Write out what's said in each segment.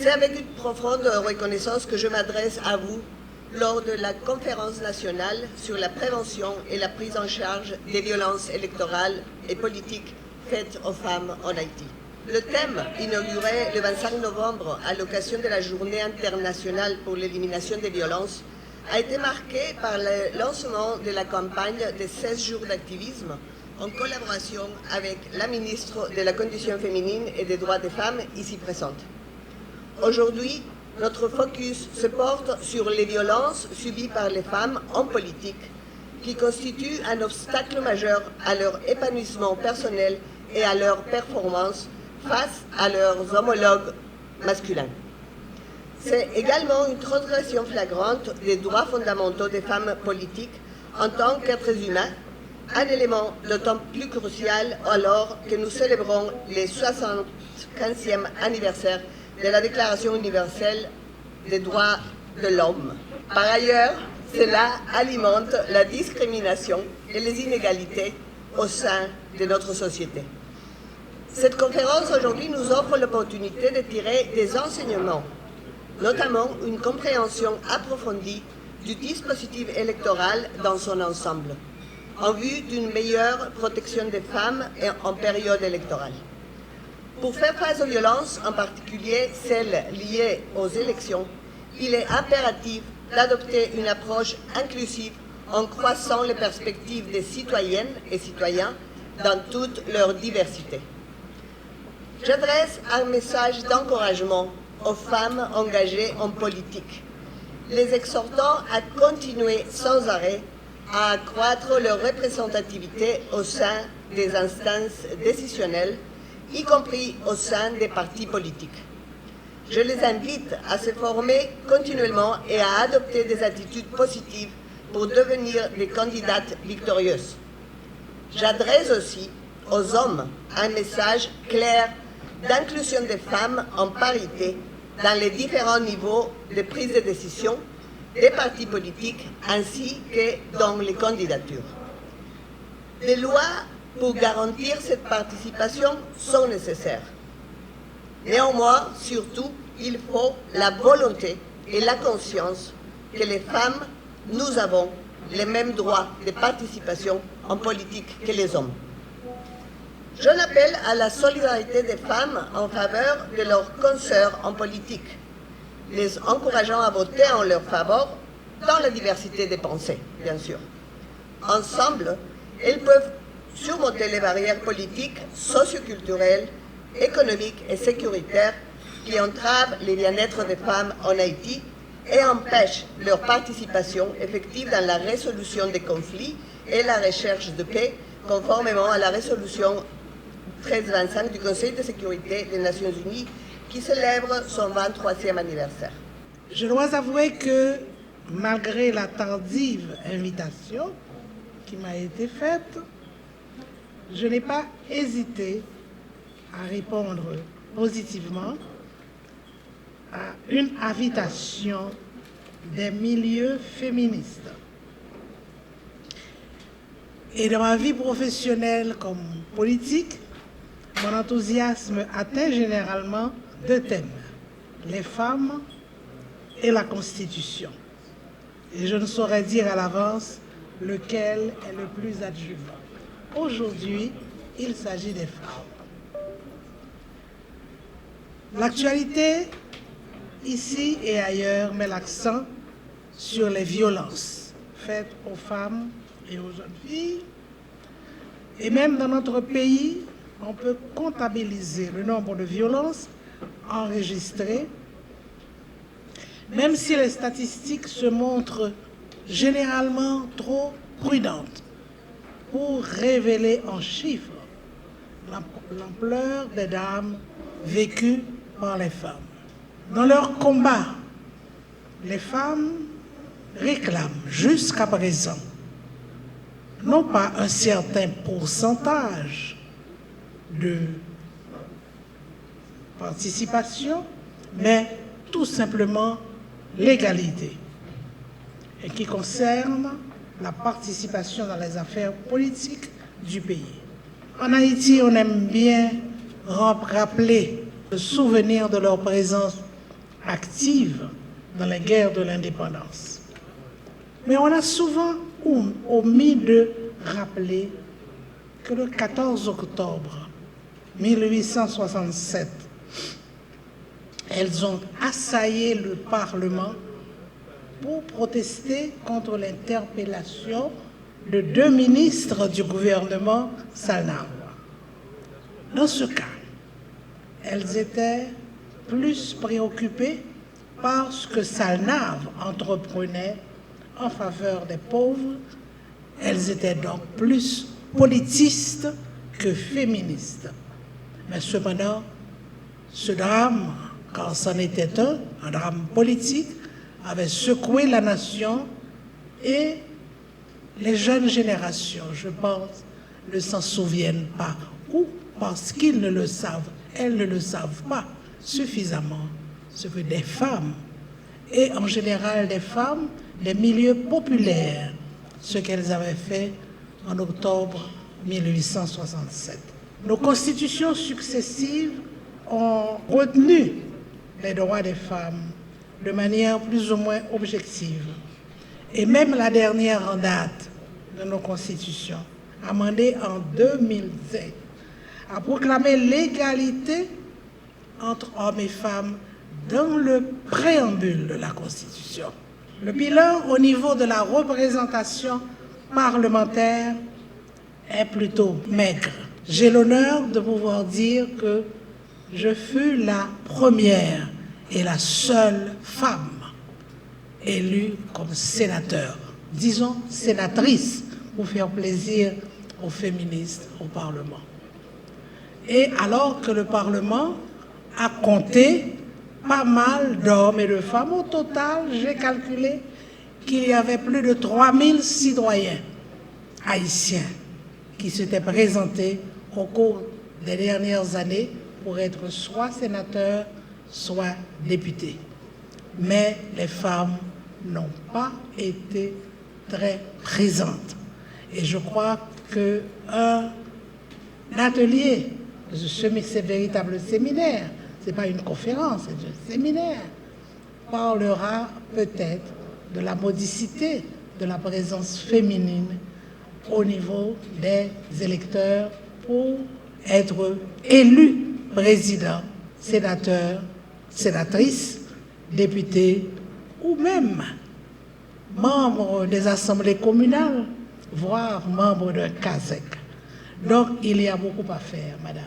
C'est avec une profonde reconnaissance que je m'adresse à vous lors de la conférence nationale sur la prévention et la prise en charge des violences électorales et politiques faites aux femmes en Haïti. Le thème, inauguré le 25 novembre à l'occasion de la Journée internationale pour l'élimination des violences, a été marqué par le lancement de la campagne des 16 jours d'activisme en collaboration avec la ministre de la Condition féminine et des droits des femmes ici présente. Aujourd'hui, notre focus se porte sur les violences subies par les femmes en politique, qui constituent un obstacle majeur à leur épanouissement personnel et à leur performance face à leurs homologues masculins. C'est également une transgression flagrante des droits fondamentaux des femmes politiques en tant qu'êtres humains, un élément d'autant plus crucial alors que nous célébrons le 75e anniversaire de la Déclaration universelle des droits de l'homme. Par ailleurs, cela alimente la discrimination et les inégalités au sein de notre société. Cette conférence aujourd'hui nous offre l'opportunité de tirer des enseignements, notamment une compréhension approfondie du dispositif électoral dans son ensemble, en vue d'une meilleure protection des femmes en période électorale. Pour faire face aux violences, en particulier celles liées aux élections, il est impératif d'adopter une approche inclusive en croissant les perspectives des citoyennes et citoyens dans toute leur diversité. J'adresse un message d'encouragement aux femmes engagées en politique, les exhortant à continuer sans arrêt à accroître leur représentativité au sein des instances décisionnelles, y compris au sein des partis politiques. Je les invite à se former continuellement et à adopter des attitudes positives pour devenir des candidates victorieuses. J'adresse aussi aux hommes un message clair d'inclusion des femmes en parité dans les différents niveaux de prise de décision des partis politiques ainsi que dans les candidatures. Des lois pour garantir cette participation sont nécessaires. Néanmoins, surtout, il faut la volonté et la conscience que les femmes, nous avons les mêmes droits de participation en politique que les hommes. J'en appelle à la solidarité des femmes en faveur de leurs consoeurs en politique, les encourageant à voter en leur faveur dans la diversité des pensées, bien sûr. Ensemble, elles peuvent surmonter les barrières politiques, socioculturelles, économiques et sécuritaires qui entravent le bien-être des femmes en Haïti et empêchent leur participation effective dans la résolution des conflits et la recherche de paix, conformément à la résolution 1325 du Conseil de sécurité des Nations Unies qui célèbre son 23e anniversaire. Je dois avouer que malgré la tardive invitation qui m'a été faite, je n'ai pas hésité à répondre positivement à une invitation des milieux féministes. Et dans ma vie professionnelle comme politique, mon enthousiasme atteint généralement deux thèmes, les femmes et la Constitution. Et je ne saurais dire à l'avance lequel est le plus adjuvant. Aujourd'hui, il s'agit des femmes. L'actualité, ici et ailleurs, met l'accent sur les violences faites aux femmes et aux jeunes filles. Et même dans notre pays, on peut comptabiliser le nombre de violences enregistrées, même si les statistiques se montrent généralement trop prudentes pour révéler en chiffres l'ampleur des drames vécus par les femmes. Dans leur combat, les femmes réclament jusqu'à présent non pas un certain pourcentage de participation, mais tout simplement l'égalité, et qui concerne la participation dans les affaires politiques du pays. En Haïti, on aime bien rappeler le souvenir de leur présence actives dans les guerres de l'indépendance. Mais on a souvent omis de rappeler que le 14 octobre 1867, elles ont assailli le Parlement pour protester contre l'interpellation de 2 ministres du gouvernement Salnave. Dans ce cas, elles étaient plus préoccupées par ce que Salnave entreprenait en faveur des pauvres. Elles étaient donc plus politistes que féministes. Mais cependant, ce drame, car c'en était un drame politique, avait secoué la nation et les jeunes générations, je pense, ne s'en souviennent pas, ou parce qu'ils ne le savent, elles ne le savent pas suffisamment, ce que des femmes, et en général des femmes des milieux populaires, ce qu'elles avaient fait en octobre 1867. Nos constitutions successives ont retenu les droits des femmes de manière plus ou moins objective. Et même la dernière en date de nos constitutions, amendée en 2020, a proclamé l'égalité entre hommes et femmes dans le préambule de la Constitution. Le bilan au niveau de la représentation parlementaire est plutôt maigre. J'ai l'honneur de pouvoir dire que je fus la première et la seule femme élue comme sénateur, disons sénatrice, pour faire plaisir aux féministes au Parlement. Et alors que le Parlement a compté pas mal d'hommes et de femmes, au total, j'ai calculé qu'il y avait plus de 3000 citoyens haïtiens qui s'étaient présentés au cours des dernières années pour être soit sénateurs, soit députés. Mais les femmes n'ont pas été très présentes. Et je crois qu'un atelier, ce véritable séminaire, ce n'est pas une conférence, c'est un séminaire, parlera peut-être de la modicité de la présence féminine au niveau des électeurs pour être élus président, sénateur, sénatrice, député ou même membre des assemblées communales, voire membre d'un CASEC. Donc il y a beaucoup à faire, madame,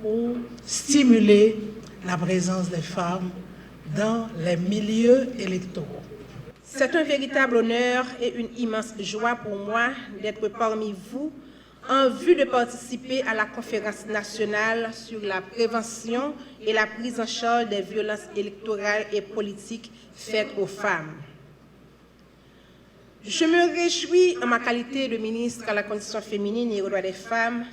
pour stimuler la présence des femmes dans les milieux électoraux. C'est un véritable honneur et une immense joie pour moi d'être parmi vous en vue de participer à la conférence nationale sur la prévention et la prise en charge des violences électorales et politiques faites aux femmes. Je me réjouis, en ma qualité de ministre à la condition féminine et aux droits des femmes,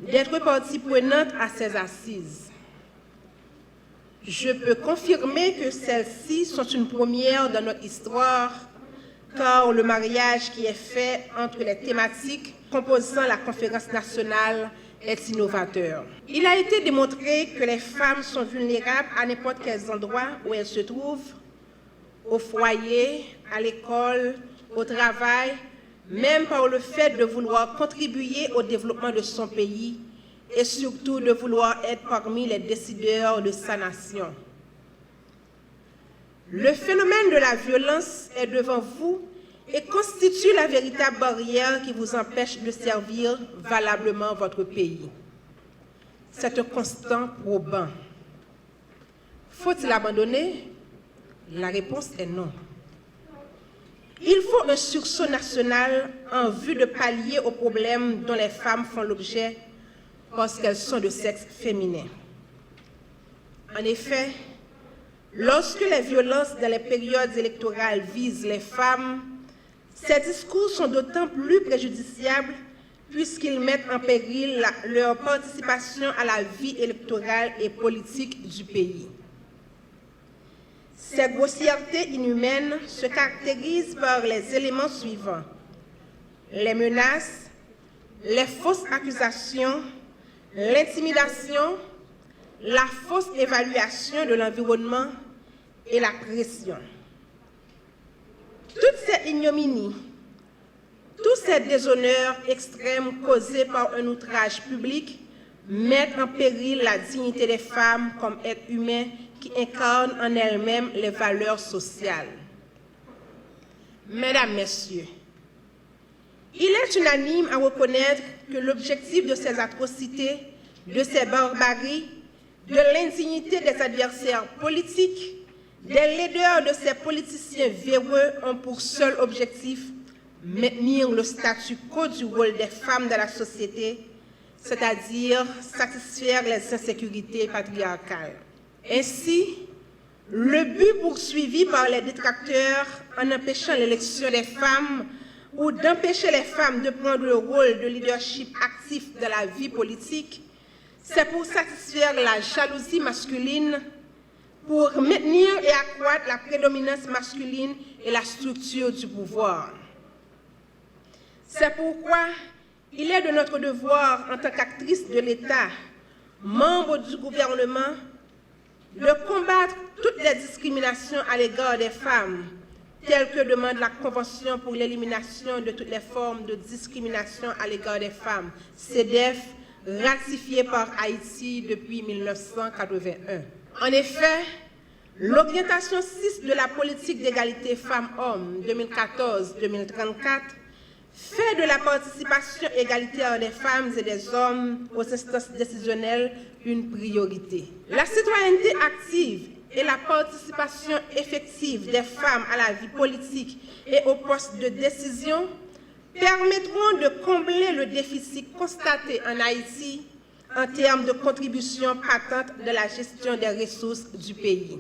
d'être partie prenante à ces assises. Je peux confirmer que celles-ci sont une première dans notre histoire, car le mariage qui est fait entre les thématiques composant la conférence nationale est innovateur. Il a été démontré que les femmes sont vulnérables à n'importe quel endroit où elles se trouvent, au foyer, à l'école, au travail, même par le fait de vouloir contribuer au développement de son pays et surtout de vouloir être parmi les décideurs de sa nation. Le phénomène de la violence est devant vous et constitue la véritable barrière qui vous empêche de servir valablement votre pays. C'est un constant probant. Faut-il abandonner? La réponse est non. Il faut un sursaut national en vue de pallier aux problèmes dont les femmes font l'objet parce qu'elles sont de sexe féminin. En effet, lorsque les violences dans les périodes électorales visent les femmes, ces discours sont d'autant plus préjudiciables puisqu'ils mettent en péril leur participation à la vie électorale et politique du pays. Ces grossièretés inhumaines se caractérisent par les éléments suivants: les menaces, les fausses accusations, l'intimidation, la fausse évaluation de l'environnement et la pression. Toutes ces ignominies, tous ces déshonneurs extrêmes causés par un outrage public mettent en péril la dignité des femmes comme êtres humains qui incarnent en elles-mêmes les valeurs sociales. Mesdames, Messieurs, il est unanime à reconnaître que l'objectif de ces atrocités, de ces barbaries, de l'indignité des adversaires politiques, des laideurs de ces politiciens véreux ont pour seul objectif maintenir le statu quo du rôle des femmes dans la société, c'est-à-dire satisfaire les insécurités patriarcales. Ainsi, le but poursuivi par les détracteurs en empêchant l'élection des femmes ou d'empêcher les femmes de prendre le rôle de leadership actif dans la vie politique, c'est pour satisfaire la jalousie masculine, pour maintenir et accroître la prédominance masculine et la structure du pouvoir. C'est pourquoi il est de notre devoir, en tant qu'actrice de l'État, membre du gouvernement, de combattre toutes les discriminations à l'égard des femmes, telles que demande la Convention pour l'élimination de toutes les formes de discrimination à l'égard des femmes, CEDEF, ratifiée par Haïti depuis 1981. En effet, l'orientation 6 de la politique d'égalité femmes-hommes 2014-2034 fait de la participation égalitaire des femmes et des hommes aux instances décisionnelles une priorité. La citoyenneté active et la participation effective des femmes à la vie politique et aux postes de décision permettront de combler le déficit constaté en Haïti en termes de contribution patente de la gestion des ressources du pays.